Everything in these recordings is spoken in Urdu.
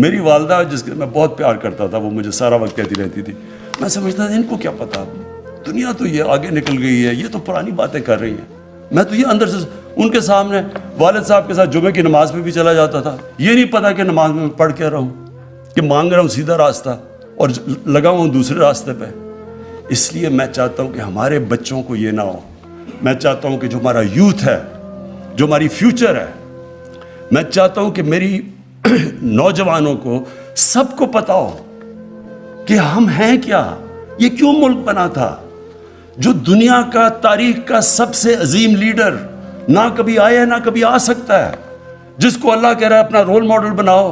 میری والدہ جس کے میں بہت پیار کرتا تھا وہ مجھے سارا وقت کہتی رہتی تھی، میں سمجھتا تھا ان کو کیا پتا، دنیا تو یہ آگے نکل گئی ہے، یہ تو پرانی باتیں کر رہی ہیں. میں تو یہ اندر سے ان کے سامنے والد صاحب کے ساتھ جمعے کی نماز پہ بھی چلا جاتا تھا، یہ نہیں پتا کہ نماز میں پڑھ کیا رہا ہوں، کہ مانگ رہا ہوں سیدھا راستہ اور لگا ہوں دوسرے راستے پہ. اس لیے میں چاہتا ہوں کہ ہمارے بچوں کو یہ نہ ہو. میں چاہتا ہوں کہ جو ہمارا یوتھ ہے، جو ہماری فیوچر ہے، میں چاہتا ہوں کہ میری نوجوانوں کو سب کو پتا ہو کہ ہم ہیں کیا، یہ کیوں ملک بنا تھا. جو دنیا کا تاریخ کا سب سے عظیم لیڈر نہ کبھی آیا نہ کبھی آ سکتا ہے، جس کو اللہ کہہ رہا ہے اپنا رول ماڈل بناؤ،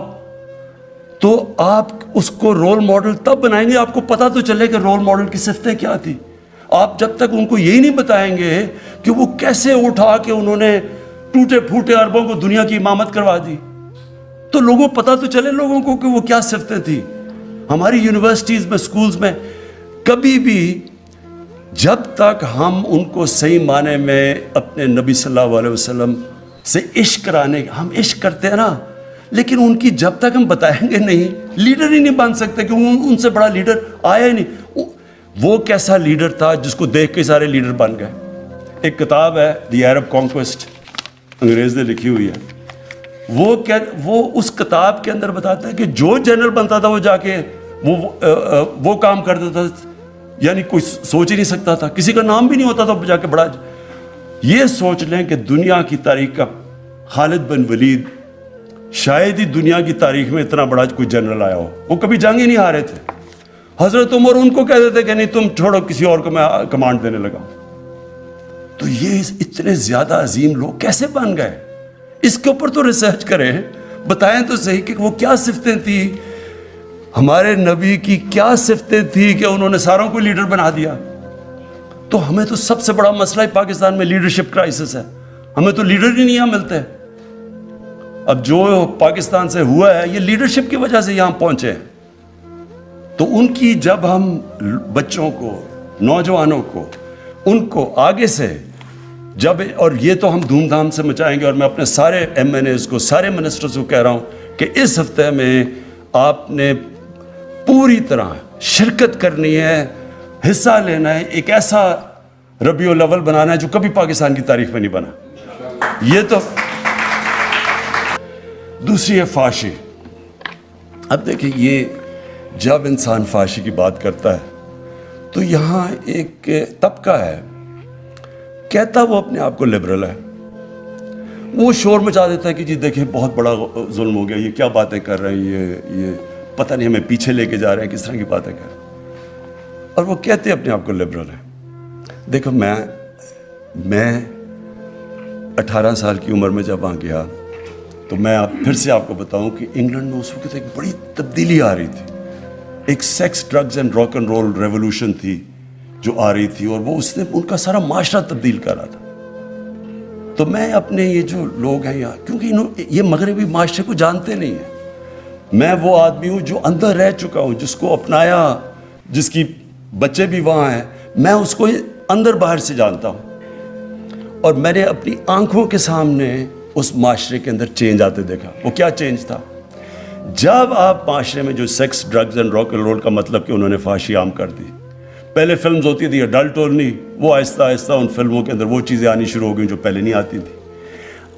تو آپ اس کو رول ماڈل تب بنائیں گے آپ کو پتا تو چلے کہ رول ماڈل کی صفتیں کیا تھی. آپ جب تک ان کو یہی نہیں بتائیں گے کہ وہ کیسے اٹھا کے انہوں نے ٹوٹے پھوٹے عربوں کو دنیا کی امامت کروا دی، تو لوگوں پتا تو چلے لوگوں کو کہ وہ کیا صفتیں تھیں. ہماری یونیورسٹیز میں، سکولز میں کبھی بھی جب تک ہم ان کو صحیح معنی میں اپنے نبی صلی اللہ علیہ وسلم سے عشق کرانے، ہم عشق کرتے ہیں نا، لیکن ان کی جب تک ہم بتائیں گے نہیں، لیڈر ہی نہیں بن سکتے، کیونکہ ان سے بڑا لیڈر آیا ہی نہیں. وہ کیسا لیڈر تھا جس کو دیکھ کے سارے لیڈر بن گئے. ایک کتاب ہے دی عرب کانکویسٹ، انگریز نے لکھی ہوئی ہے. وہ اس کتاب کے اندر بتاتا ہے کہ جو جنرل بنتا تھا وہ جا کے وہ کام کر دیتا تھا، یعنی کوئی سوچ ہی نہیں سکتا تھا، کسی کا نام بھی نہیں ہوتا تھا جا کے بڑا. یہ سوچ لیں کہ دنیا کی تاریخ کا خالد بن ولید شاید ہی دنیا کی تاریخ میں اتنا بڑا کوئی جنرل آیا ہو، وہ کبھی جنگ ہی نہیں ہارے تھے. حضرت عمر ان کو کہہ دیتے کہ نہیں تم چھوڑو، کسی اور کو میں کمانڈ دینے لگا. تو یہ اتنے زیادہ عظیم لوگ کیسے بن گئے؟ اس کے اوپر تو ریسرچ کریں، بتائیں تو صحیح کہ وہ کیا صفتیں تھیں، ہمارے نبی کی کیا صفتیں تھیں کہ انہوں نے ساروں کو لیڈر بنا دیا. تو ہمیں تو سب سے بڑا مسئلہ ہی پاکستان میں لیڈرشپ کرائسس ہے، ہمیں تو لیڈر ہی نہیں یہاں ملتے. اب جو پاکستان سے ہوا ہے یہ لیڈرشپ کی وجہ سے یہاں پہنچے. تو ان کی جب ہم بچوں کو، نوجوانوں کو، ان کو آگے سے جب، اور یہ تو ہم دھوم دھام سے مچائیں گے، اور میں اپنے سارے ایم این ایز کو، سارے منسٹرز کو کہہ رہا ہوں کہ اس ہفتے میں آپ نے پوری طرح شرکت کرنی ہے، حصہ لینا ہے، ایک ایسا ربیع الاول بنانا ہے جو کبھی پاکستان کی تاریخ میں نہیں بنا. یہ تو دوسری ہے فحاشی. اب دیکھیں یہ جب انسان فحاشی کی بات کرتا ہے تو یہاں ایک طبقہ ہے کہتا وہ اپنے آپ کو لبرل ہے، وہ شور مچا دیتا ہے کہ جی دیکھیں بہت بڑا ظلم ہو گیا، یہ کیا باتیں کر رہے ہیں، یہ پتہ نہیں ہمیں پیچھے لے کے جا رہے ہیں، کس طرح کی باتیں کر رہے ہیں، اور وہ کہتے اپنے آپ کو لبرل ہے. دیکھو میں 18 سال کی عمر میں جب وہاں گیا تو میں پھر سے آپ کو بتاؤں کہ انگلینڈ میں اس وقت ایک بڑی تبدیلی آ رہی تھی، ایک sex, drugs and rock and roll revolution تھی جو آ رہی تھی، اور وہ اس نے ان کا سارا معاشرہ تبدیل کر رہا تھا. تو میں اپنے یہ جو لوگ ہیں یہاں، کیونکہ یہ مغربی معاشرے کو جانتے نہیں ہیں، میں وہ آدمی ہوں جو اندر رہ چکا ہوں، جس کو اپنایا، جس کی بچے بھی وہاں ہیں، میں اس کو اندر باہر سے جانتا ہوں، اور میں نے اپنی آنکھوں کے سامنے اس معاشرے کے اندر چینج آتے دیکھا. وہ کیا چینج تھا؟ جب آپ معاشرے میں جو sex, drugs and rock and roll کا مطلب کہ انہوں نے فحاشی عام کر دی. پہلے فلمز ہوتی تھی اڈلٹ اونلی، وہ آہستہ آہستہ ان فلموں کے اندر وہ چیزیں آنی شروع ہو گئیں جو پہلے نہیں آتی تھیں.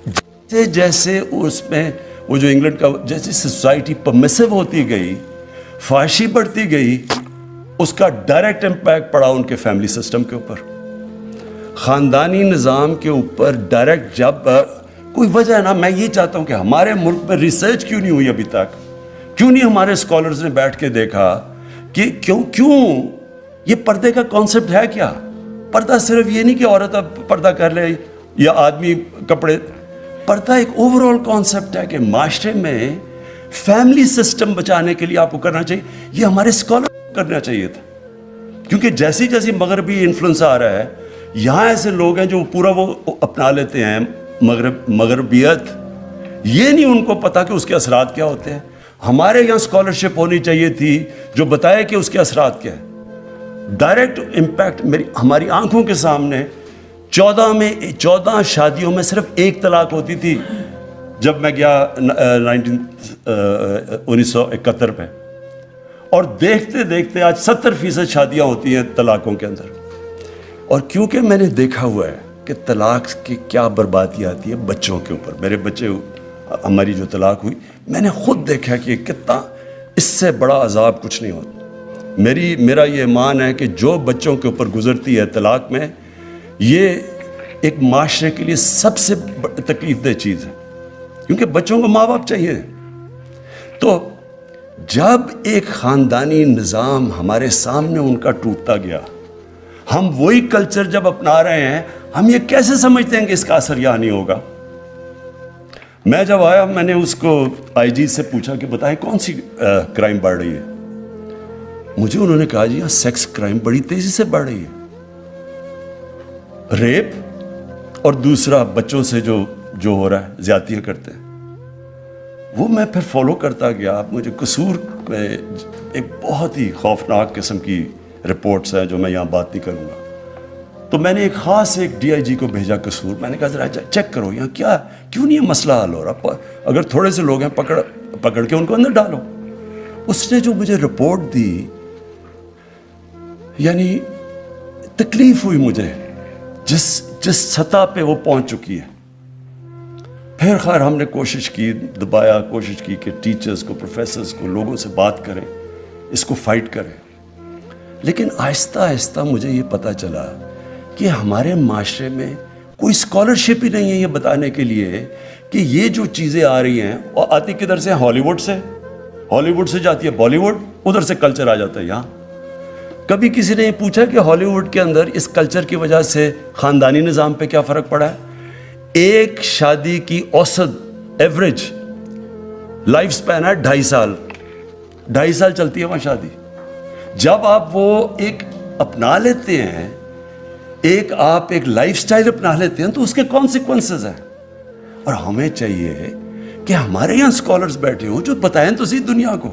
جیسے جیسے اس میں وہ جو انگلینڈ کا جیسے سوسائٹی پرمیسو ہوتی گئی، فحاشی بڑھتی گئی، اس کا ڈائریکٹ امپیکٹ پڑا ان کے فیملی سسٹم کے اوپر، خاندانی نظام کے اوپر ڈائریکٹ. جب کوئی وجہ ہے نا، میں یہ چاہتا ہوں کہ ہمارے ملک میں ریسرچ کیوں نہیں ہوئی ابھی تک، کیوں نہیں ہمارے اسکالرز نے بیٹھ کے دیکھا کہ کیوں یہ پردے کا کانسیپٹ ہے کیا؟ پردہ صرف یہ نہیں کہ عورت اب پردہ کر لے یا آدمی کپڑے، پردہ ایک اوور آل کانسیپٹ ہے کہ معاشرے میں فیملی سسٹم بچانے کے لیے آپ کو کرنا چاہیے. یہ ہمارے اسکالر کرنا چاہیے تھا، کیونکہ جیسی جیسی مغربی انفلوئنس آ رہا ہے، یہاں ایسے لوگ ہیں جو پورا وہ اپنا لیتے ہیں مغربیت، یہ نہیں ان کو پتا کہ اس کے اثرات کیا ہوتے ہیں. ہمارے یہاں اسکالرشپ ہونی چاہیے تھی جو بتائے کہ اس کے اثرات کیا ہے. ڈائریکٹ امپیکٹ ہماری آنکھوں کے سامنے 14 شادیوں میں صرف ایک طلاق ہوتی تھی جب میں گیا 1971 میں، اور دیکھتے دیکھتے آج 70% شادیاں ہوتی ہیں طلاقوں کے اندر. اور کیونکہ میں نے دیکھا ہوا ہے کہ طلاق کی کیا بربادی آتی ہے بچوں کے اوپر. میرے بچے، ہماری جو طلاق ہوئی، میں نے خود دیکھا کہ کتنا اس سے بڑا عذاب کچھ نہیں ہوتا. میرا یہ ایمان ہے کہ جو بچوں کے اوپر گزرتی ہے طلاق میں، یہ ایک معاشرے کے لیے سب سے تکلیف دہ چیز ہے، کیونکہ بچوں کو ماں باپ چاہیے. تو جب ایک خاندانی نظام ہمارے سامنے ان کا ٹوٹتا گیا، ہم وہی کلچر جب اپنا رہے ہیں، ہم یہ کیسے سمجھتے ہیں کہ اس کا اثر یہاں نہیں ہوگا؟ میں جب آیا، میں نے اس کو آئی جی سے پوچھا کہ بتائیں کون سی کرائم بڑھ رہی ہے. مجھے انہوں نے کہا جی یہاں سیکس کرائم بڑی تیزی سے بڑھ رہی ہے، ریپ اور دوسرا بچوں سے جو ہو رہا ہے، زیادتیاں کرتے ہیں. وہ میں پھر فالو کرتا گیا. مجھے قصور میں ایک بہت ہی خوفناک قسم کی رپورٹس ہیں جو میں یہاں بات نہیں کروں گا. تو میں نے ایک خاص ڈی آئی جی کو بھیجا قصور. میں نے کہا ذرا چیک کرو یہاں کیوں نہیں یہ مسئلہ حل ہو رہا. اگر تھوڑے سے لوگ ہیں پکڑ کے ان کو اندر ڈالو. اس نے جو مجھے رپورٹ دی، یعنی تکلیف ہوئی مجھے جس سطح پہ وہ پہنچ چکی ہے. پھر خیر ہم نے کوشش کی کہ ٹیچرز کو، پروفیسرز کو، لوگوں سے بات کریں، اس کو فائٹ کریں. لیکن آہستہ آہستہ مجھے یہ پتہ چلا کہ ہمارے معاشرے میں کوئی اسکالرشپ ہی نہیں ہے یہ بتانے کے لیے کہ یہ جو چیزیں آ رہی ہیں، اور آتی کدھر سے؟ ہالی ووڈ سے جاتی ہے بالی ووڈ، ادھر سے کلچر آ جاتا ہے یہاں. کبھی کسی نے یہ پوچھا کہ ہالی ووڈ کے اندر اس کلچر کی وجہ سے خاندانی نظام پہ کیا فرق پڑا ہے؟ ایک شادی کی اوسط ایوریج لائف سپین ہے 2.5 سال چلتی ہے وہاں شادی. جب آپ وہ ایک اپنا لیتے ہیں، آپ ایک لائف سٹائل اپنا لیتے ہیں، تو اس کے کانسیکوینسز ہیں. اور ہمیں چاہیے کہ ہمارے یہاں اسکالرز بیٹھے ہوں جو بتائیں تو صحیح دنیا کو،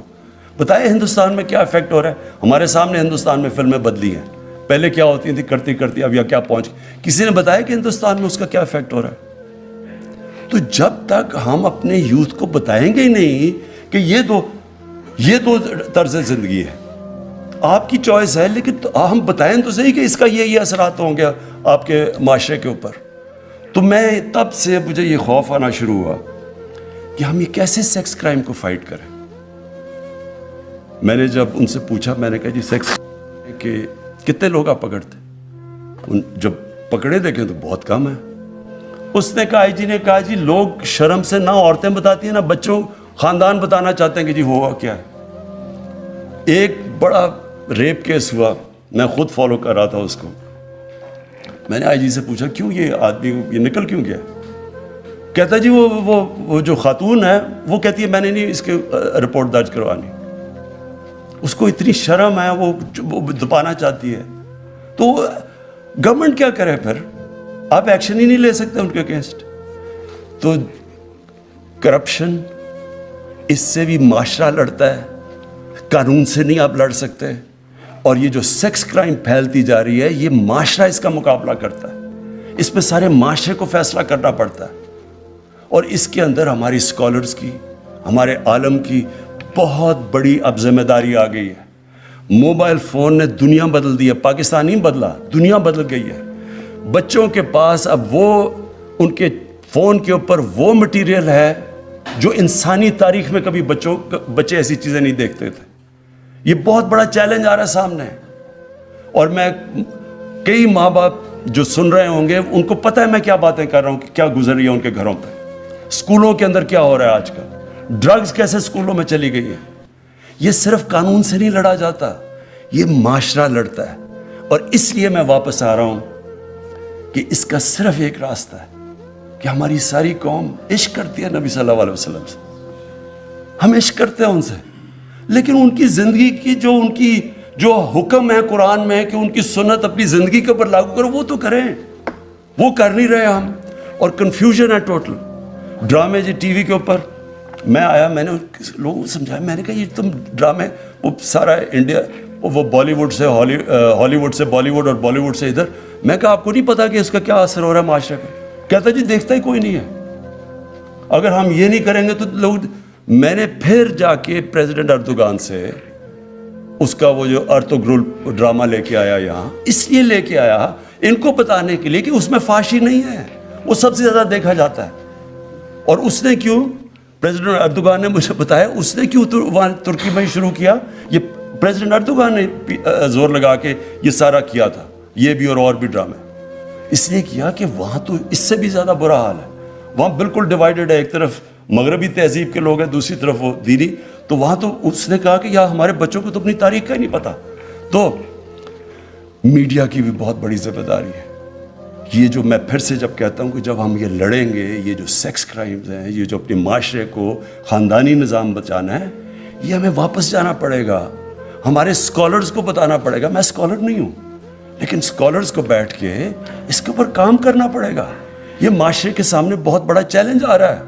بتائیں ہندوستان میں کیا افیکٹ ہو رہا ہے. ہمارے سامنے ہندوستان میں فلمیں بدلی ہیں، پہلے کیا ہوتی تھی کرتی اب یہاں کیا پہنچ گئی. کسی نے بتایا کہ ہندوستان میں اس کا کیا افیکٹ ہو رہا ہے؟ تو جب تک ہم اپنے یوتھ کو بتائیں گے ہی نہیں کہ یہ تو طرز زندگی ہے، آپ کی چوائس ہے، لیکن ہم بتائیں تو صحیح کہ اس کا یہ اثرات ہوں گے آپ کے معاشرے کے اوپر. تو میں تب سے مجھے یہ خوف آنا شروع ہوا کہ ہم یہ کیسے سیکس کرائم کو فائٹ کریں. میں نے جب ان سے پوچھا، میں نے کہا جی سیکس کہ کتنے لوگ آپ پکڑتے؟ جب پکڑے دیکھیں تو بہت کم ہے. اس نے کہا، آئی جی نے کہا جی لوگ شرم سے نہ عورتیں بتاتی ہیں نہ بچوں، خاندان بتانا چاہتے ہیں کہ جی ہوا کیا ہے. ایک بڑا ریپ کیس ہوا، میں خود فالو کر رہا تھا اس کو. میں نے آئی جی سے پوچھا کیوں یہ آدمی یہ نکل کیوں گیا؟ کہتا جی وہ جو خاتون ہے وہ کہتی ہے میں نے نہیں اس کے رپورٹ درج کروانی. اس کو اتنی شرم ہے، وہ دبانا چاہتی ہے. تو گورنمنٹ کیا کرے پھر؟ آپ ایکشن ہی نہیں لے سکتے ان کے اگینسٹ. تو کرپشن، اس سے بھی معاشرہ لڑتا ہے، قانون سے نہیں آپ لڑ سکتے. اور یہ جو سیکس کرائم پھیلتی جا رہی ہے، یہ معاشرہ اس کا مقابلہ کرتا ہے. اس پہ سارے معاشرے کو فیصلہ کرنا پڑتا ہے. اور اس کے اندر ہماری اسکالرز کی، ہمارے عالم کی بہت بڑی اب ذمہ داری آ گئی ہے. موبائل فون نے دنیا بدل دی ہے، پاکستان نہیں بدلا، دنیا بدل گئی ہے. بچوں کے پاس اب ان کے فون کے اوپر وہ مٹیریل ہے جو انسانی تاریخ میں کبھی بچے ایسی چیزیں نہیں دیکھتے تھے. یہ بہت بڑا چیلنج آ رہا ہے سامنے. اور میں کئی ماں باپ جو سن رہے ہوں گے ان کو پتہ ہے میں کیا باتیں کر رہا ہوں کہ کیا گزر رہی ہے ان کے گھروں پہ. اسکولوں کے اندر کیا ہو رہا ہے آج کل، ڈرگز کیسے اسکولوں میں چلی گئی ہے. یہ صرف قانون سے نہیں لڑا جاتا، یہ معاشرہ لڑتا ہے. اور اس لیے میں واپس آ رہا ہوں کہ اس کا صرف ایک راستہ ہے کہ ہماری ساری قوم عشق کرتی ہے نبی صلی اللہ علیہ وسلم سے. ہم عشق کرتے ہیں ان سے، لیکن ان کی زندگی کی جو حکم ہے قرآن میں کہ ان کی سنت اپنی زندگی کے اوپر لاگو کرو، وہ تو کریں. وہ کر نہیں رہے ہم. اور کنفیوژن ہے ٹوٹل. ڈرامے جی ٹی وی کے اوپر میں آیا، میں نے لوگوں کو سمجھایا، میں نے کہا یہ تم ڈرامے وہ سارا انڈیا، وہ بالی ووڈ سے ہالی ووڈ سے بالی ووڈ اور بالی ووڈ سے ادھر. میں کہا آپ کو نہیں پتا کہ اس کا کیا اثر ہو رہا ہے معاشرے پہ؟ کہتا جی دیکھتا ہی کوئی نہیں ہے. اگر ہم یہ نہیں کریں گے تو لوگ. میں نے پھر جا کے پریزیڈنٹ اردوغان سے اس کا وہ جو ارطغرل ڈرامہ لے کے آیا یہاں, اس لیے لے کے آیا ان کو بتانے کے لیے کہ اس میں فحاشی نہیں ہے, وہ سب سے زیادہ دیکھا جاتا ہے. اور اس نے کیوں, پریزیڈنٹ اردوغان نے مجھے بتایا, اس نے کیوں وہاں ترکی میں شروع کیا, یہ پریزیڈنٹ اردوغان نے زور لگا کے یہ سارا کیا تھا, یہ بھی اور بھی ڈرامے اس لیے کیا کہ وہاں تو اس سے بھی زیادہ برا حال ہے. وہاں بالکل ڈیوائیڈڈ ہے, ایک طرف مغربی تہذیب کے لوگ ہیں, دوسری طرف وہ دینی. تو وہاں تو اس نے کہا کہ یار ہمارے بچوں کو تو اپنی تاریخ کا ہی نہیں پتا. تو میڈیا کی بھی بہت بڑی ذمہ داری ہے. یہ جو میں پھر سے جب کہتا ہوں کہ جب ہم یہ لڑیں گے, یہ جو سیکس کرائمز ہیں, یہ جو اپنے معاشرے کو خاندانی نظام بچانا ہے, یہ ہمیں واپس جانا پڑے گا. ہمارے اسکالرز کو بتانا پڑے گا. میں اسکالر نہیں ہوں, لیکن اسکالرز کو بیٹھ کے اس کے اوپر کام کرنا پڑے گا. یہ معاشرے کے سامنے بہت بڑا چیلنج آ رہا ہے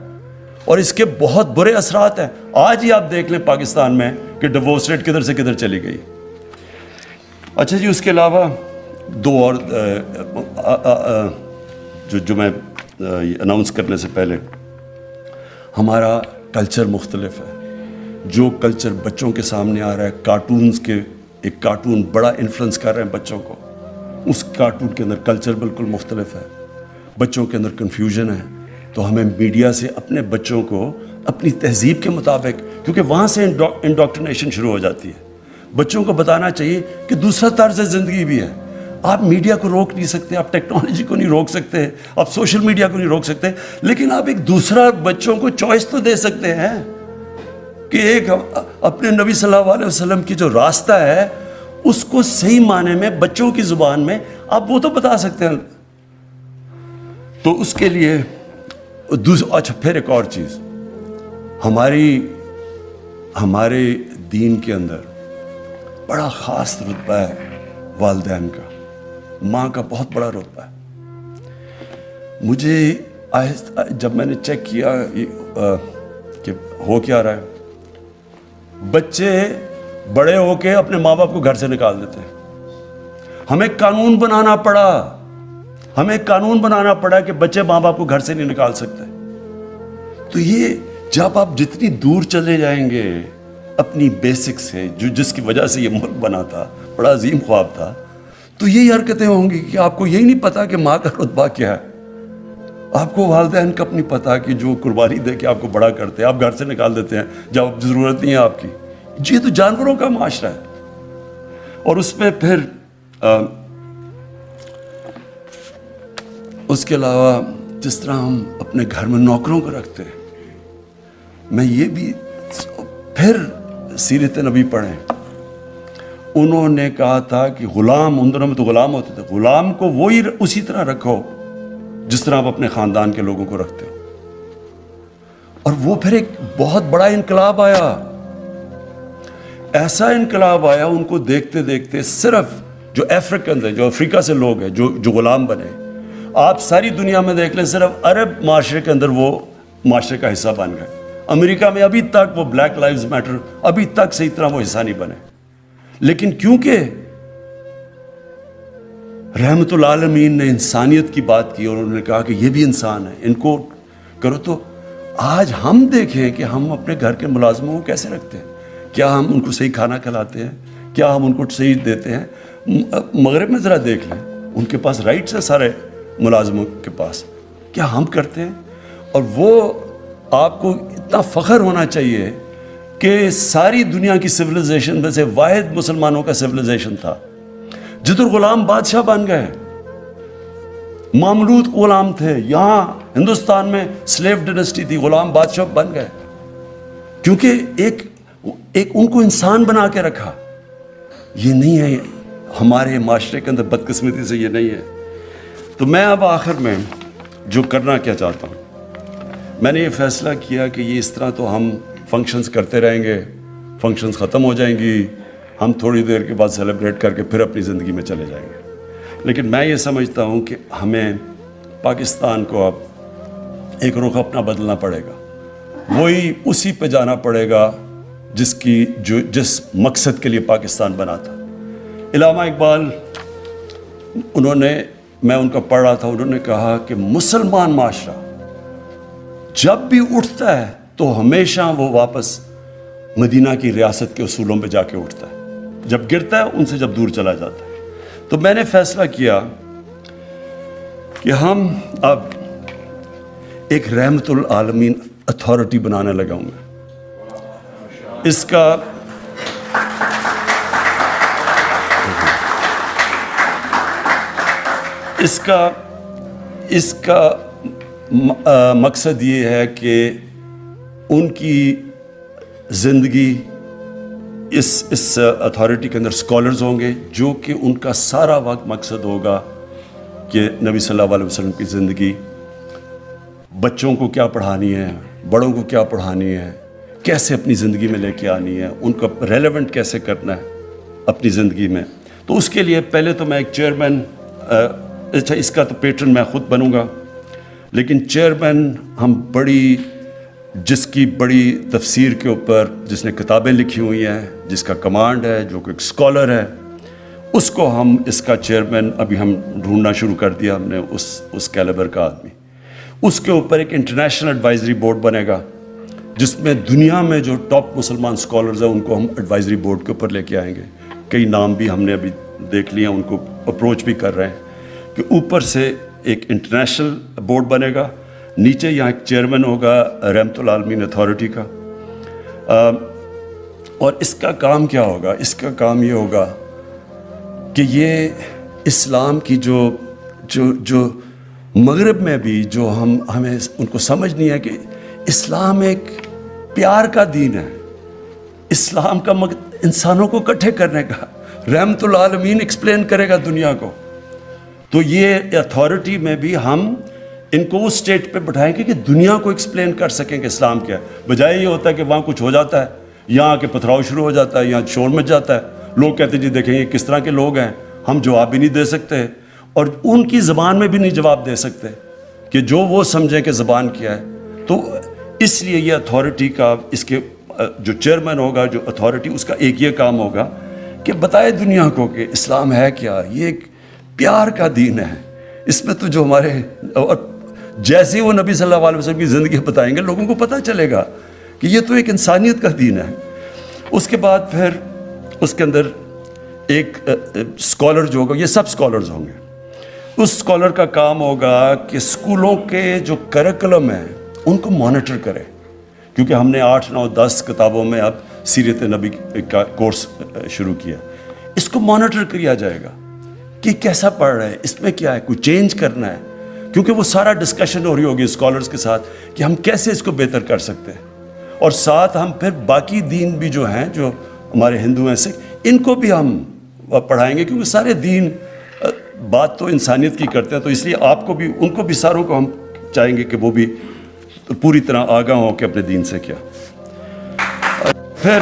اور اس کے بہت برے اثرات ہیں. آج ہی آپ دیکھ لیں پاکستان میں کہ ڈیورس ریٹ کدھر سے کدھر چلی گئی. اچھا جی, اس کے علاوہ دو اور جو میں اناؤنس کرنے سے پہلے, ہمارا کلچر مختلف ہے. جو کلچر بچوں کے سامنے آ رہا ہے, کارٹونز کے, ایک کارٹون بڑا انفلوئنس کر رہے ہیں بچوں کو, اس کارٹون کے اندر کلچر بالکل مختلف ہے, بچوں کے اندر کنفیوژن ہے. تو ہمیں میڈیا سے اپنے بچوں کو اپنی تہذیب کے مطابق, کیونکہ وہاں سے انڈوکٹرینیشن شروع ہو جاتی ہے, بچوں کو بتانا چاہیے کہ دوسرا طرز زندگی بھی ہے. آپ میڈیا کو روک نہیں سکتے, آپ ٹیکنالوجی کو نہیں روک سکتے, آپ سوشل میڈیا کو نہیں روک سکتے, لیکن آپ ایک دوسرا بچوں کو چوائس تو دے سکتے ہیں کہ ایک اپنے نبی صلی اللہ علیہ وسلم کی جو راستہ ہے اس کو صحیح معنی میں بچوں کی زبان میں آپ وہ تو بتا سکتے ہیں. تو اس کے لیے اچھا, پھر ایک اور چیز, ہمارے دین کے اندر بڑا خاص رتبہ ہے والدین کا, ماں کا بہت بڑا رتبہ ہے. مجھے جب میں نے چیک کیا کہ ہو کیا رہا ہے, بچے بڑے ہو کے اپنے ماں باپ کو گھر سے نکال دیتے ہیں. ہمیں قانون بنانا پڑا کہ بچے ماں باپ کو گھر سے نہیں نکال سکتے. تو یہ جب آپ جتنی دور چلے جائیں گے اپنی بیسک سے, جس کی وجہ سے یہ ملک بنا تھا, بڑا عظیم خواب تھا, تو یہی حرکتیں ہوں گی کہ آپ کو یہی نہیں پتا کہ ماں کا رتبہ کیا ہے, آپ کو والدین کا اپنی پتا کہ جو قربانی دے کے آپ کو بڑا کرتے ہیں, آپ گھر سے نکال دیتے ہیں جب ضرورت نہیں ہے آپ کی. یہ تو جانوروں کا معاشرہ ہے. اور اس میں پھر اس کے علاوہ جس طرح ہم اپنے گھر میں نوکروں کو رکھتے ہیں, میں یہ بھی پھر سیرت نبی پڑھیں, انہوں نے کہا تھا کہ غلام, ان دنوں میں تو غلام ہوتے تھے, غلام کو وہی اسی طرح رکھو جس طرح آپ اپنے خاندان کے لوگوں کو رکھتے ہو. اور وہ پھر ایک بہت بڑا انقلاب آیا, ایسا انقلاب آیا, ان کو دیکھتے دیکھتے صرف جو افریقنز ہیں, جو افریقہ سے لوگ ہیں جو غلام بنے, آپ ساری دنیا میں دیکھ لیں, صرف عرب معاشرے کے اندر وہ معاشرے کا حصہ بن گئے. امریکہ میں ابھی تک وہ بلیک لائیوز میٹر, ابھی تک صحیح طرح وہ حصہ نہیں بنے. لیکن کیونکہ رحمت العالمین نے انسانیت کی بات کی اور انہوں نے کہا کہ یہ بھی انسان ہے, ان کو کرو, تو آج ہم دیکھیں کہ ہم اپنے گھر کے ملازموں کو کیسے رکھتے ہیں. کیا ہم ان کو صحیح کھانا کھلاتے ہیں؟ کیا ہم ان کو صحیح دیتے ہیں؟ مغرب میں ذرا دیکھ لیں, ان کے پاس رائٹس ہے سارے ملازموں کے پاس, کیا ہم کرتے ہیں؟ اور وہ آپ کو اتنا فخر ہونا چاہیے کہ ساری دنیا کی سویلائزیشن میں سے واحد مسلمانوں کا سویلائزیشن تھا جدھر غلام بادشاہ بن گئے. ماملوک غلام تھے, یہاں ہندوستان میں سلیو ڈائنسٹی تھی, غلام بادشاہ بن گئے کیونکہ ایک ان کو انسان بنا کے رکھا. یہ نہیں ہے ہمارے معاشرے کے اندر, بدقسمتی سے یہ نہیں ہے. تو میں اب آخر میں جو کرنا کیا چاہتا ہوں, میں نے یہ فیصلہ کیا کہ یہ اس طرح تو ہم فنکشنز کرتے رہیں گے, فنکشنز ختم ہو جائیں گی, ہم تھوڑی دیر کے بعد سیلیبریٹ کر کے پھر اپنی زندگی میں چلے جائیں گے. لیکن میں یہ سمجھتا ہوں کہ ہمیں پاکستان کو اب ایک رخ اپنا بدلنا پڑے گا, وہی اسی پہ جانا پڑے گا جس مقصد کے لیے پاکستان بنا تھا. علامہ اقبال, میں ان کا پڑھ رہا تھا, انہوں نے کہا کہ مسلمان معاشرہ جب بھی اٹھتا ہے تو ہمیشہ وہ واپس مدینہ کی ریاست کے اصولوں پہ جا کے اٹھتا ہے، جب گرتا ہے ان سے جب دور چلا جاتا ہے۔ تو میں نے فیصلہ کیا کہ ہم اب ایک رحمت العالمین اتھارٹی بنانے لگا ہوں میں۔ اس کا مقصد یہ ہے کہ ان کی زندگی اس اتھارٹی کے اندر اسکالرز ہوں گے جو کہ ان کا سارا وقت مقصد ہوگا کہ نبی صلی اللہ علیہ وسلم کی زندگی، بچوں کو کیا پڑھانی ہے، بڑوں کو کیا پڑھانی ہے، کیسے اپنی زندگی میں لے کے آنی ہے، ان کو ریلیونٹ کیسے کرنا ہے اپنی زندگی میں۔ تو اس کے لیے پہلے تو میں ایک چیئرمین، اچھا اس کا تو پیٹرن میں خود بنوں گا، لیکن چیئرمین ہم جس کی بڑی تفسیر کے اوپر جس نے کتابیں لکھی ہوئی ہیں، جس کا کمانڈ ہے، جو کہ ایک اسکالر ہے، اس کو ہم اس کا چیئرمین ابھی ہم ڈھونڈنا شروع کر دیا ہم نے، اس کیلیبر کا آدمی۔ اس کے اوپر ایک انٹرنیشنل ایڈوائزری بورڈ بنے گا جس میں دنیا میں جو ٹاپ مسلمان اسکالرز ہیں ان کو ہم ایڈوائزری بورڈ کے اوپر لے کے آئیں گے۔ کئی نام بھی ہم نے ابھی دیکھ لیے ہیں، ان کو اپروچ بھی کر رہے ہیں کہ اوپر سے ایک انٹرنیشنل بورڈ بنے گا، نیچے یہاں ایک چیئرمین ہوگا رحمت العالمین اتھارٹی کا۔ اور اس کا کام کیا ہوگا؟ اس کا کام یہ ہوگا کہ یہ اسلام کی جو مغرب میں بھی جو ہمیں ان کو سمجھ نہیں ہے کہ اسلام ایک پیار کا دین ہے، اسلام کا مقصد انسانوں کو اکٹھے کرنے کا، رحمت العالمین ایکسپلین کرے گا دنیا کو۔ تو یہ اتھارٹی میں بھی ہم ان کو اس اسٹیٹ پہ بٹھائیں گے کہ دنیا کو ایکسپلین کر سکیں کہ اسلام کیا ہے، بجائے یہ ہوتا ہے کہ وہاں کچھ ہو جاتا ہے، یہاں آ کے پتھراؤ شروع ہو جاتا ہے، یہاں شور مچ جاتا ہے، لوگ کہتے ہیں جی دیکھیں یہ کس طرح کے لوگ ہیں، ہم جواب بھی نہیں دے سکتے اور ان کی زبان میں بھی نہیں جواب دے سکتے کہ جو وہ سمجھیں کہ زبان کیا ہے۔ تو اس لیے یہ اتھارٹی کا، اس کے جو چیئرمین ہوگا، جو اتھارٹی، اس کا ایک یہ کام ہوگا کہ بتائے دنیا کو کہ اسلام ہے کیا، یہ ایک پیار کا دین ہے۔ اس میں تو جو ہمارے، اور جیسے ہی وہ نبی صلی اللہ علیہ وسلم کی زندگی بتائیں گے لوگوں کو پتہ چلے گا کہ یہ تو ایک انسانیت کا دین ہے۔ اس کے بعد پھر اس کے اندر ایک اسکالر جو ہوگا، یہ سب اسکالرز ہوں گے، اس اسکالر کا کام ہوگا کہ اسکولوں کے جو کریکولم ہیں ان کو مانیٹر کرے، کیونکہ ہم نے 8، 9، 10 کتابوں میں اب سیرت نبی کا کورس شروع کیا، اس کو مانیٹر کیا جائے گا کہ کیسا پڑھ رہا ہے، اس میں کیا ہے، کوئی چینج کرنا ہے، کیونکہ وہ سارا ڈسکشن ہو رہی ہوگی اسکالرز کے ساتھ کہ ہم کیسے اس کو بہتر کر سکتے ہیں۔ اور ساتھ ہم پھر باقی دین بھی جو ہیں، جو ہمارے ہندو ہیں، سکھ، ان کو بھی ہم پڑھائیں گے، کیونکہ سارے دین بات تو انسانیت کی کرتے ہیں، تو اس لیے آپ کو بھی، ان کو بھی، ساروں کو ہم چاہیں گے کہ وہ بھی پوری طرح آگاہ ہوں کہ اپنے دین سے کیا۔ پھر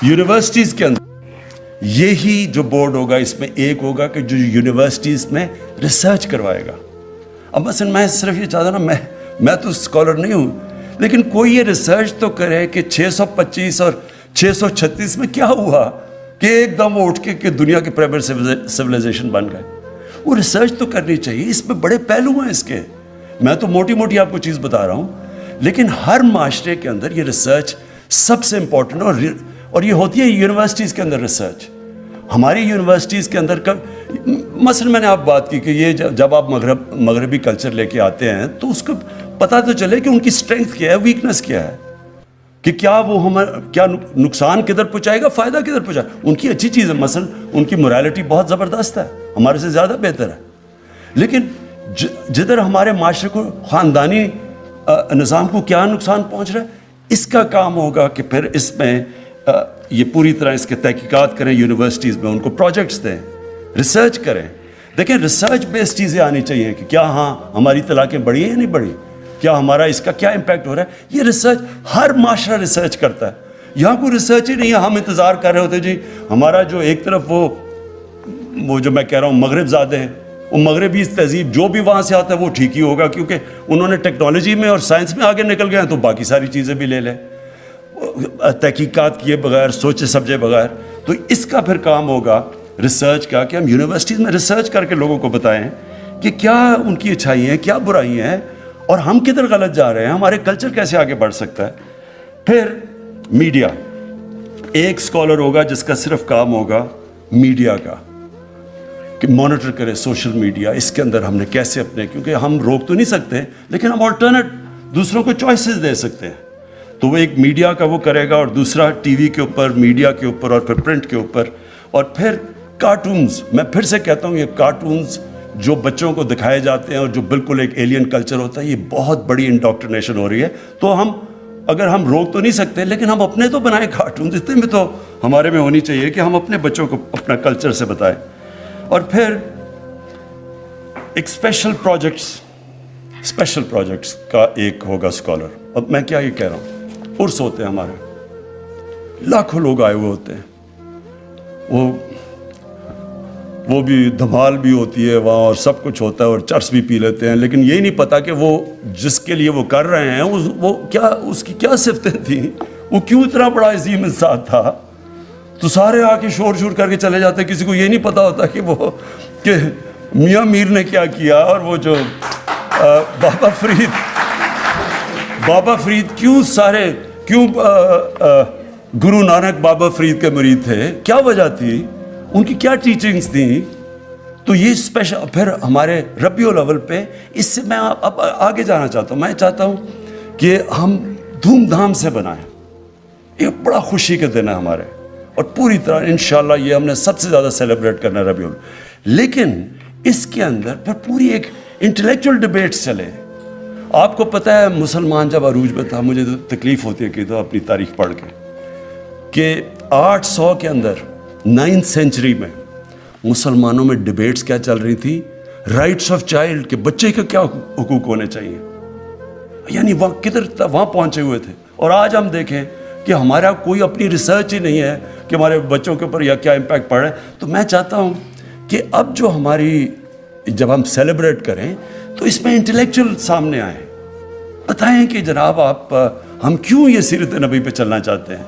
یونیورسٹیز کے اندر یہی جو بورڈ ہوگا، اس میں ایک ہوگا کہ جو یونیورسٹیز میں ریسرچ کروائے گا۔ اب مثلا میں صرف یہ چاہتا نا، میں تو اسکالر نہیں ہوں، لیکن کوئی یہ ریسرچ تو کرے کہ 625 اور 636 میں کیا ہوا کہ ایک دم وہ اٹھ کے کہ دنیا کے پرائیویٹ سویلائزیشن بن گئے۔ وہ ریسرچ تو کرنی چاہیے، اس میں بڑے پہلو ہیں اس کے، میں تو موٹی موٹی آپ کو چیز بتا رہا ہوں، لیکن ہر معاشرے کے اندر یہ ریسرچ سب سے امپورٹنٹ، اور یہ ہوتی ہے یونیورسٹیز کے اندر ریسرچ۔ ہماری یونیورسٹیز کے اندر مثلا میں نے آپ بات کی کہ یہ جب آپ مغربی کلچر لے کے آتے ہیں تو اس کو پتہ تو چلے کہ ان کی اسٹرینگتھ کیا ہے، ویکنس کیا ہے، کہ کیا وہ کیا نقصان کدھر پہنچائے گا، فائدہ کدھر پہنچائے گا۔ ان کی اچھی چیز ہے، مثلا ان کی مورالٹی بہت زبردست ہے، ہمارے سے زیادہ بہتر ہے، لیکن جدھر ہمارے معاشرے کو، خاندانی نظام کو کیا نقصان پہنچ رہا ہے، اس کا کام ہوگا کہ پھر اس میں یہ پوری طرح اس کے تحقیقات کریں، یونیورسٹیز میں ان کو پروجیکٹس دیں، ریسرچ کریں۔ دیکھیں ریسرچ بیس چیزیں آنی چاہیے کہ کیا ہاں ہماری طلاقیں بڑھی ہیں یا نہیں بڑھی، کیا ہمارا اس کا کیا امپیکٹ ہو رہا ہے۔ یہ ریسرچ ہر معاشرہ ریسرچ کرتا ہے، یہاں کوئی ریسرچ ہی نہیں ہے، ہم انتظار کر رہے ہوتے جی ہمارا جو ایک طرف وہ جو میں کہہ رہا ہوں مغرب زادے ہیں، وہ مغربی تہذیب جو بھی وہاں سے آتا ہے وہ ٹھیک ہی ہوگا، کیونکہ انہوں نے ٹیکنالوجی میں اور سائنس میں آگے نکل گئے ہیں، تو باقی ساری چیزیں بھی لے لیں تحقیقات کیے بغیر، سوچے سمجھے بغیر۔ تو اس کا پھر کام ہوگا ریسرچ کا کہ ہم یونیورسٹیز میں ریسرچ کر کے لوگوں کو بتائیں کہ کیا ان کی اچھائی ہیں، کیا برائی ہیں، اور ہم کدھر غلط جا رہے ہیں, ہمارے کلچر کیسے آگے بڑھ سکتا ہے. پھر میڈیا, ایک اسکالر ہوگا جس کا صرف کام ہوگا میڈیا کا, کہ مانیٹر کرے سوشل میڈیا, اس کے اندر ہم نے کیسے اپنے, کیونکہ ہم روک تو نہیں سکتے لیکن ہم آلٹرنیٹ دوسروں کو چوائسیز دے سکتے ہیں. تو وہ ایک میڈیا کا وہ کرے گا, اور دوسرا ٹی وی کے اوپر, میڈیا کے اوپر, اور پھر پرنٹ کے اوپر. اور پھر کارٹونز, میں پھر سے کہتا ہوں یہ کارٹونز جو بچوں کو دکھائے جاتے ہیں اور جو بالکل ایک ایلین کلچر ہوتا ہے, یہ بہت بڑی انڈاکٹرینیشن ہو رہی ہے. تو ہم اگر ہم روک تو نہیں سکتے لیکن ہم اپنے تو بنائیں کارٹونز, اتنے میں تو ہمارے میں ہونی چاہیے کہ ہم اپنے بچوں کو اپنا کلچر سے بتائیں. اور پھر ایک اسپیشل پروجیکٹس کا ایک ہوگا اسکالر. اب میں کیا یہ کہہ رہا ہوں, عرس ہوتے ہیں ہمارے, لاکھوں لوگ آئے ہوئے ہوتے ہیں, وہ بھی دھمال بھی ہوتی ہے وہاں اور سب کچھ ہوتا ہے اور چرس بھی پی لیتے ہیں, لیکن یہی نہیں پتا کہ وہ جس کے لیے وہ کر رہے ہیں وہ کیا, اس کی کیا صفتیں تھیں, وہ کیوں اتنا بڑا عظیم انسان تھا. تو سارے آ کے شور کر کے چلے جاتے, کسی کو یہ نہیں پتا ہوتا کہ میاں میر نے کیا کیا, اور وہ جو بابا فرید کیوں گرو نانک بابا فرید کے مرید تھے, کیا وجہ تھی, ان کی کیا ٹیچنگز تھیں. تو یہ اسپیشل. پھر ہمارے ربیع الاول پہ, اس سے میں اب آگے جانا چاہتا ہوں, میں چاہتا ہوں کہ ہم دھوم دھام سے بنائیں, یہ بڑا خوشی کے دن ہے ہمارے, اور پوری طرح انشاءاللہ یہ ہم نے سب سے زیادہ سیلیبریٹ کرنا ہے ربیع الاول. لیکن اس کے اندر پھر پوری ایک انٹلیکچوئل ڈبیٹس چلے. آپ کو پتہ ہے مسلمان جب عروج میں تھا, مجھے تو تکلیف ہوتی ہے کہ تو اپنی تاریخ پڑھ کے, کہ 800 کے اندر 9th سینچری میں مسلمانوں میں ڈبیٹس کیا چل رہی تھی, رائٹس آف چائلڈ, کہ بچے کے کیا حقوق ہونے چاہیے. یعنی وہاں کدھر وہاں پہنچے ہوئے تھے. اور آج ہم دیکھیں کہ ہمارا کوئی اپنی ریسرچ ہی نہیں ہے کہ ہمارے بچوں کے اوپر یا کیا امپیکٹ پڑ رہا ہے. تو میں چاہتا ہوں کہ اب جو ہماری, جب ہم سیلیبریٹ کریں تو اس میں انٹلیکچوئل سامنے آئیں, بتائیں کہ جناب آپ, ہم کیوں یہ سیرت نبی پہ چلنا چاہتے ہیں.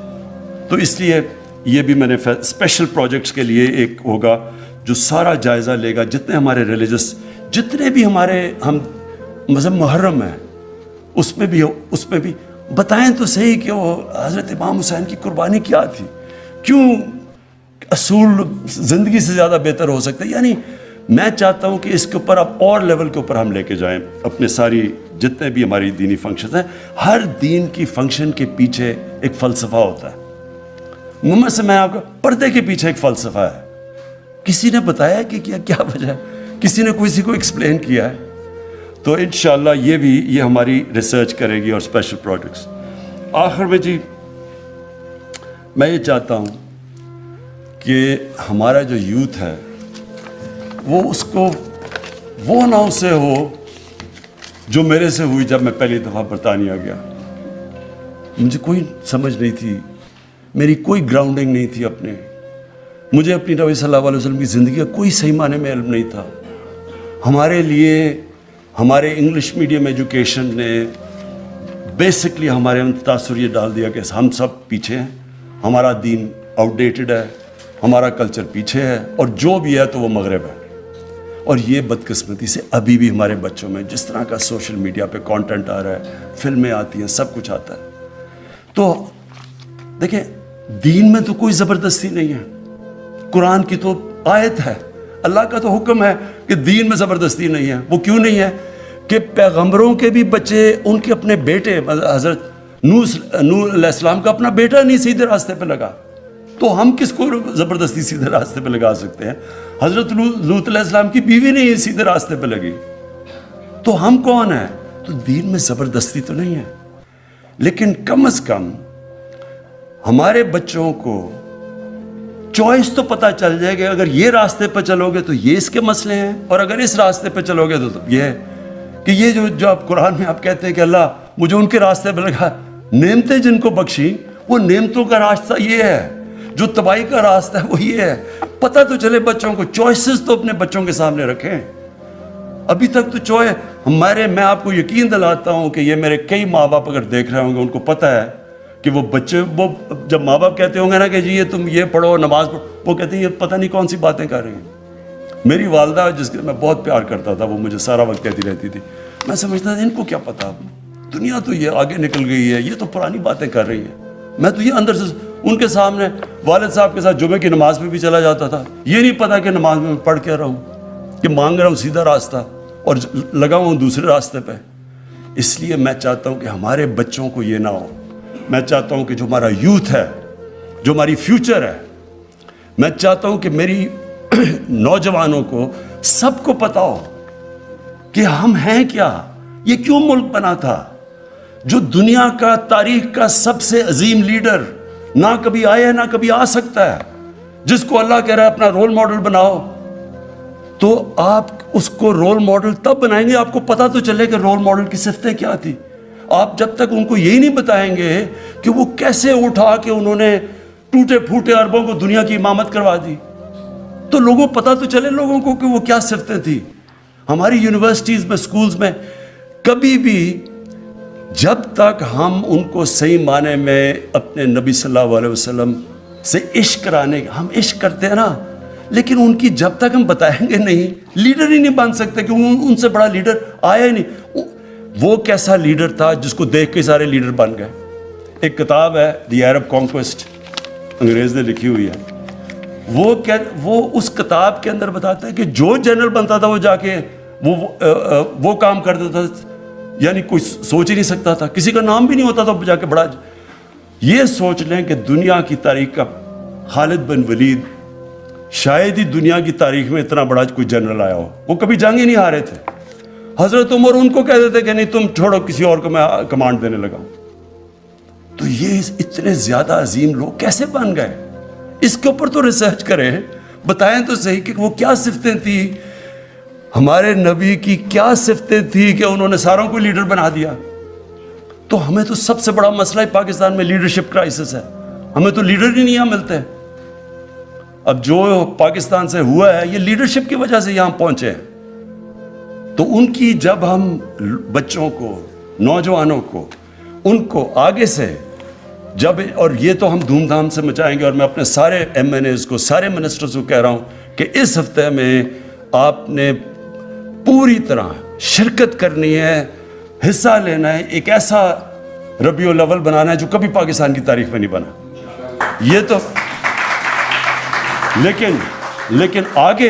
تو اس لیے یہ بھی میں نے اسپیشل پروجیکٹس کے لیے ایک ہوگا جو سارا جائزہ لے گا, جتنے ہمارے ریلیجس, جتنے بھی ہمارے ہم مذہب محرم ہیں, اس میں بھی بتائیں تو صحیح کہ وہ حضرت امام حسین کی قربانی کیا تھی, کیوں اصول زندگی سے زیادہ بہتر ہو سکتا ہے. یعنی میں چاہتا ہوں کہ اس کے اوپر اب اور لیول کے اوپر ہم لے کے جائیں اپنے ساری جتنے بھی ہماری دینی فنکشنز ہیں. ہر دین کی فنکشن کے پیچھے ایک فلسفہ ہوتا ہے. محمد سے میں آپ کو, پردے کے پیچھے ایک فلسفہ ہے. کسی نے بتایا کہ کیا وجہ ہے, کسی نے کسی کو ایکسپلین کیا ہے. تو انشاءاللہ یہ ہماری ریسرچ کرے گی اور اسپیشل پروجیکٹس. آخر میں جی میں یہ چاہتا ہوں کہ ہمارا جو یوتھ ہے وہ نہ اسے ہو جو میرے سے ہوئی جب میں پہلی دفعہ برطانیہ گیا. مجھے کوئی سمجھ نہیں تھی, میری کوئی گراؤنڈنگ نہیں تھی اپنے, مجھے اپنی نبی صلی اللہ علیہ وسلم کی زندگی کا کوئی صحیح معنی میں علم نہیں تھا. ہمارے لیے ہمارے انگلش میڈیم ایجوکیشن نے بیسکلی ہمارے اندر تاثر یہ ڈال دیا کہ ہم سب پیچھے ہیں, ہمارا دین آؤٹ ڈیٹڈ ہے, ہمارا کلچر پیچھے ہے, اور جو بھی ہے تو وہ مغرب ہے. اور یہ بدقسمتی سے ابھی بھی ہمارے بچوں میں جس طرح کا سوشل میڈیا پہ کانٹینٹ آ رہا ہے, فلمیں آتی ہیں, سب کچھ آتا ہے. تو دیکھیں دین میں تو کوئی زبردستی نہیں ہے, قرآن کی تو آیت ہے, اللہ کا تو حکم ہے کہ دین میں زبردستی نہیں ہے. وہ کیوں نہیں ہے کہ پیغمبروں کے بھی بچے, ان کے اپنے بیٹے, حضرت نوح علیہ السلام کا اپنا بیٹا نہیں سیدھے راستے پہ لگا, تو ہم کس کو زبردستی سیدھے راستے پہ لگا سکتے ہیں. حضرت لوط علیہ السلام کی بیوی نہیں سیدھے راستے پہ لگی, تو ہم کون ہیں. تو دین میں زبردستی تو نہیں ہے, لیکن کم از کم ہمارے بچوں کو چوائس تو پتہ چل جائے گا. اگر یہ راستے پہ چلو گے تو یہ اس کے مسئلے ہیں, اور اگر اس راستے پہ چلو گے تو یہ ہے کہ یہ جو آپ قرآن میں آپ کہتے ہیں کہ اللہ مجھے ان کے راستے پہ لگا, نعمتیں جن کو بخشی, وہ نعمتوں کا راستہ یہ ہے, جو تباہی کا راستہ ہے وہ یہ ہے. پتہ تو چلے بچوں کو, چوائسز تو اپنے بچوں کے سامنے رکھیں. ابھی تک تو میں آپ کو یقین دلاتا ہوں کہ یہ میرے کئی ماں باپ اگر دیکھ رہے ہوں گے, ان کو پتہ ہے کہ وہ بچے, وہ جب ماں باپ کہتے ہوں گے نا کہ جی یہ تم یہ پڑھو, نماز پڑھو, وہ کہتے ہیں یہ پتہ نہیں کون سی باتیں کر رہی ہیں. میری والدہ جس کے میں بہت پیار کرتا تھا, وہ مجھے سارا وقت کہتی رہتی تھی, میں سمجھتا تھا ان کو کیا پتا، دنیا تو یہ آگے نکل گئی ہے، یہ تو پرانی باتیں کر رہی ہیں. میں تو یہ اندر سے ان کے سامنے والد صاحب کے ساتھ جمعے کی نماز پہ بھی چلا جاتا تھا. یہ نہیں پتا کہ نماز میں پڑھ کیا رہا ہوں، کہ مانگ رہا ہوں سیدھا راستہ اور لگا ہوں دوسرے راستے پہ. اس لیے میں چاہتا ہوں کہ ہمارے بچوں کو یہ نہ ہو. میں چاہتا ہوں کہ جو ہمارا یوتھ ہے، جو ہماری فیوچر ہے، میں چاہتا ہوں کہ میری نوجوانوں کو سب کو پتا ہو کہ ہم ہیں کیا، یہ کیوں ملک بنا تھا. جو دنیا کا تاریخ کا سب سے عظیم لیڈر نہ کبھی آیا ہے نہ کبھی آ سکتا ہے، جس کو اللہ کہہ رہا ہے اپنا رول ماڈل بناؤ، تو آپ اس کو رول ماڈل تب بنائیں گے آپ کو پتا تو چلے کہ رول ماڈل کی صفتیں کیا تھی. آپ جب تک ان کو یہی نہیں بتائیں گے کہ وہ کیسے اٹھا کے انہوں نے ٹوٹے پھوٹے عربوں کو دنیا کی امامت کروا دی، تو لوگوں پتا تو چلے لوگوں کو کہ وہ کیا صفتیں تھی. ہماری یونیورسٹیز میں، سکولز میں کبھی بھی جب تک ہم ان کو صحیح معنی میں اپنے نبی صلی اللہ علیہ وسلم سے عشق کرانے، ہم عشق کرتے ہیں نا، لیکن ان کی جب تک ہم بتائیں گے نہیں، لیڈر ہی نہیں بن سکتے، کہ ان سے بڑا لیڈر آیا ہی نہیں. وہ کیسا لیڈر تھا جس کو دیکھ کے سارے لیڈر بن گئے. ایک کتاب ہے دی عرب کانکویسٹ، انگریز نے لکھی ہوئی ہے. وہ اس کتاب کے اندر بتاتا ہے کہ جو جنرل بنتا تھا وہ جا کے وہ کام کر دیتا تھا، یعنی کوئی سوچ ہی نہیں سکتا تھا، کسی کا نام بھی نہیں ہوتا تھا جا کے بڑا. یہ سوچ لیں کہ دنیا کی تاریخ کا خالد بن ولید شاید ہی دنیا کی تاریخ میں اتنا بڑا کوئی جنرل آیا ہو. وہ کبھی جنگ ہی نہیں ہارے تھے. حضرت عمر ان کو کہتے تھے کہ نہیں تم چھوڑو، کسی اور کو میں کمانڈ دینے لگا ہوں. تو یہ اتنے زیادہ عظیم لوگ کیسے بن گئے؟ اس کے اوپر تو ریسرچ کریں، بتائیں تو صحیح کہ وہ کیا صفتیں تھیں، ہمارے نبی کی کیا صفتیں تھیں کہ انہوں نے ساروں کو لیڈر بنا دیا. تو ہمیں تو سب سے بڑا مسئلہ ہے پاکستان میں لیڈرشپ کرائسس ہے. ہمیں تو لیڈر ہی نہیں یہاں ملتے. اب جو پاکستان سے ہوا ہے یہ لیڈرشپ کی وجہ سے یہاں پہنچے ہیں. تو ان کی جب ہم بچوں کو، نوجوانوں کو، ان کو آگے سے جب، اور یہ تو ہم دھوم دھام سے مچائیں گے، اور میں اپنے سارے ایم این ایز کو، سارے منسٹرز کو کہہ رہا ہوں کہ اس ہفتے میں آپ نے پوری طرح شرکت کرنی ہے، حصہ لینا ہے. ایک ایسا ربیع الاول بنانا ہے جو کبھی پاکستان کی تاریخ میں نہیں بنا. یہ تو لیکن آگے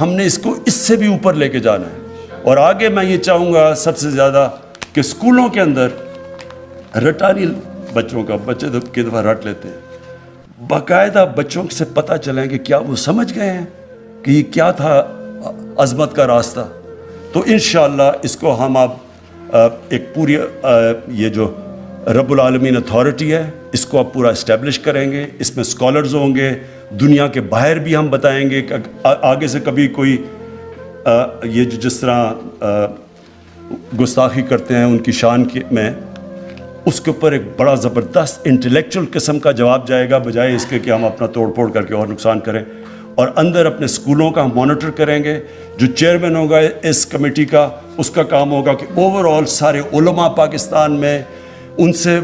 ہم نے اس کو اس سے بھی اوپر لے کے جانا ہے. اور آگے میں یہ چاہوں گا سب سے زیادہ کہ اسکولوں کے اندر رٹانی بچوں کا، بچے تو کئی دفعہ رٹ لیتے ہیں، باقاعدہ بچوں سے پتہ چلیں کہ کیا وہ سمجھ گئے ہیں کہ یہ کیا تھا عظمت کا راستہ. تو انشاءاللہ اس کو ہم اب ایک پوری یہ جو رب العالمین اتھارٹی ہے اس کو اب پورا اسٹیبلش کریں گے. اس میں اسکالرز ہوں گے، دنیا کے باہر بھی ہم بتائیں گے کہ آگے سے کبھی کوئی یہ جو جس طرح گستاخی کرتے ہیں ان کی شان میں، اس کے اوپر ایک بڑا زبردست انٹلیکچوئل قسم کا جواب جائے گا، بجائے اس کے کہ ہم اپنا توڑ پھوڑ کر کے اور نقصان کریں. اور اندر اپنے اسکولوں کا ہم مانیٹر کریں گے. جو چیئرمین ہوگا اس کمیٹی کا، اس کا کام ہوگا کہ اوور آل سارے علماء پاکستان میں ان سے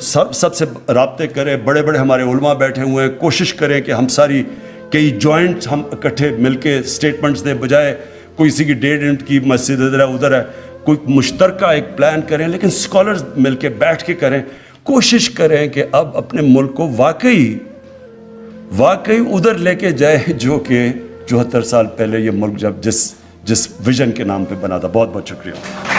سب سے رابطے کریں. بڑے بڑے ہمارے علماء بیٹھے ہوئے ہیں، کوشش کریں کہ ہم ساری کئی جوائنٹ ہم اکٹھے مل کے اسٹیٹمنٹس دیں، بجائے کوئی سی کی 1.5 انٹ کی مسجد ادھر ہے ادھر ہے. کوئی مشترکہ ایک پلان کریں، لیکن اسکالرز مل کے بیٹھ کے کریں. کوشش کریں کہ اب اپنے ملک کو واقعی ادھر لے کے جائے جو کہ 74 سال پہلے یہ ملک جب جس ویژن کے نام پہ بنا تھا. بہت بہت شکریہ.